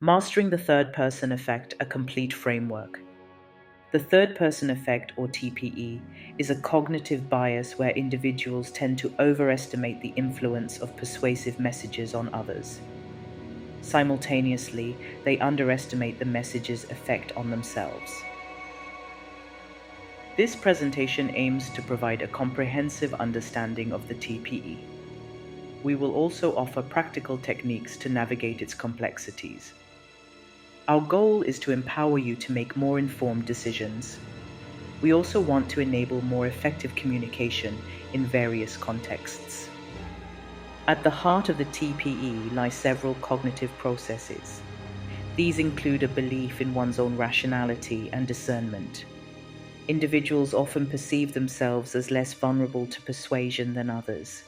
Mastering the third person effect, a complete framework. The third person effect, or TPE, is a cognitive bias where individuals tend to overestimate the influence of persuasive messages on others. Simultaneously, they underestimate the message's effect on themselves. This presentation aims to provide a comprehensive understanding of the TPE. We will also offer practical techniques to navigate its complexities. Our goal is to empower you to make more informed decisions. We also want to enable more effective communication in various contexts. At the heart of the TPE lie several cognitive processes. These include a belief in one's own rationality and discernment. Individuals often perceive themselves as less vulnerable to persuasion than others.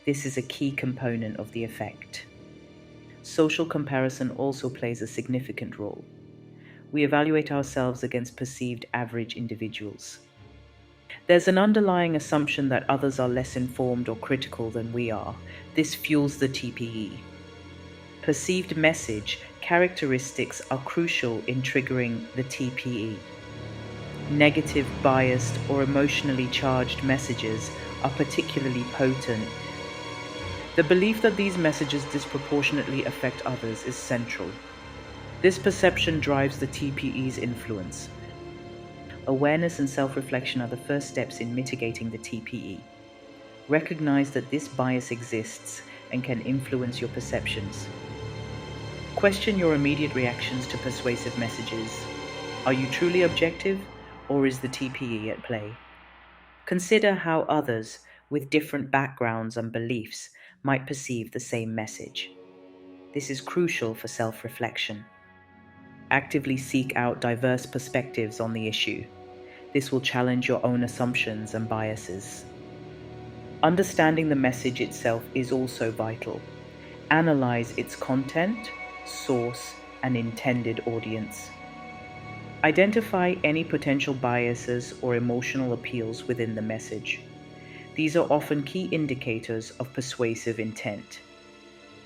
This is a key component of the effect. Social comparison also plays a significant role. We evaluate ourselves against perceived average individuals. There's an underlying assumption that others are less informed or critical than we are. This fuels the TPE. Perceived message characteristics are crucial in triggering the TPE. Negative, biased, or emotionally charged messages are particularly potent. The belief that these messages disproportionately affect others is central. This perception drives the TPE's influence. Awareness and self-reflection are the first steps in mitigating the TPE. Recognize that this bias exists and can influence your perceptions. Question your immediate reactions to persuasive messages. Are you truly objective, or is the TPE at play? Consider how others with different backgrounds and beliefs might perceive the same message. This is crucial for self-reflection. Actively seek out diverse perspectives on the issue. This will challenge your own assumptions and biases. Understanding the message itself is also vital. Analyze its content, source, and intended audience. Identify any potential biases or emotional appeals within the message. These are often key indicators of persuasive intent.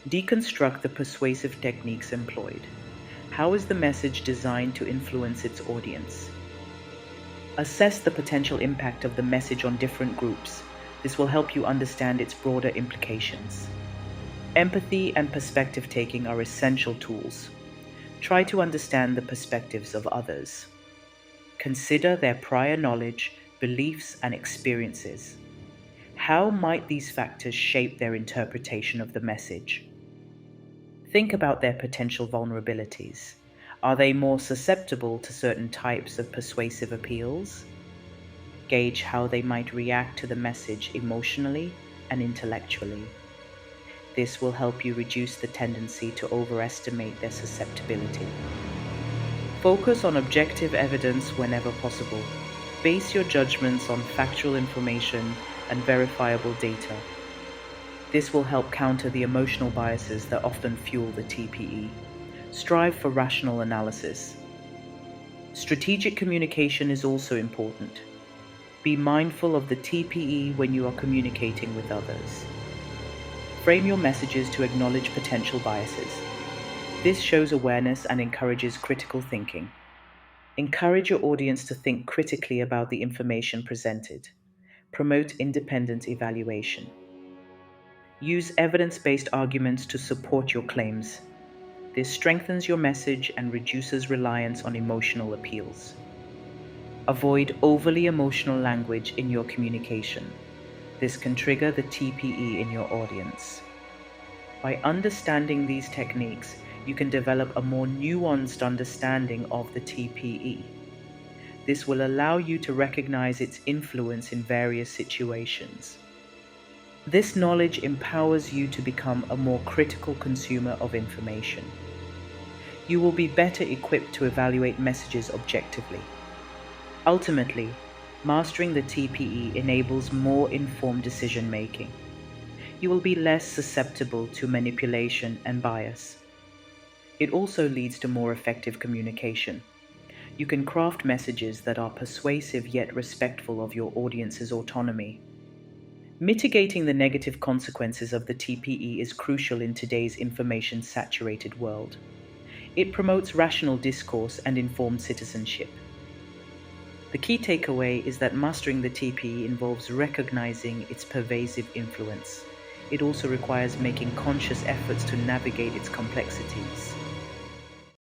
Deconstruct the persuasive techniques employed. How is the message designed to influence its audience? Assess the potential impact of the message on different groups. This will help you understand its broader implications. Empathy and perspective taking are essential tools. Try to understand the perspectives of others. Consider their prior knowledge, beliefs, and experiences. How might these factors shape their interpretation of the message? Think about their potential vulnerabilities. Are they more susceptible to certain types of persuasive appeals? Gauge how they might react to the message emotionally and intellectually. This will help you reduce the tendency to overestimate their susceptibility. Focus on objective evidence whenever possible. Base your judgments on factual information and verifiable data. This will help counter the emotional biases that often fuel the TPE. Strive for rational analysis. Strategic communication is also important. Be mindful of the TPE when you are communicating with others. Frame your messages to acknowledge potential biases. This shows awareness and encourages critical thinking. Encourage your audience to think critically about the information presented. Promote independent evaluation. Use evidence-based arguments to support your claims. This strengthens your message and reduces reliance on emotional appeals. Avoid overly emotional language in your communication. This can trigger the TPE in your audience. By understanding these techniques, you can develop a more nuanced understanding of the TPE. This will allow you to recognize its influence in various situations. This knowledge empowers you to become a more critical consumer of information. You will be better equipped to evaluate messages objectively. Ultimately, mastering the TPE enables more informed decision-making. You will be less susceptible to manipulation and bias. It also leads to more effective communication. You can craft messages that are persuasive yet respectful of your audience's autonomy. Mitigating the negative consequences of the TPE is crucial in today's information-saturated world. It promotes rational discourse and informed citizenship. The key takeaway is that mastering the TPE involves recognizing its pervasive influence. It also requires making conscious efforts to navigate its complexities.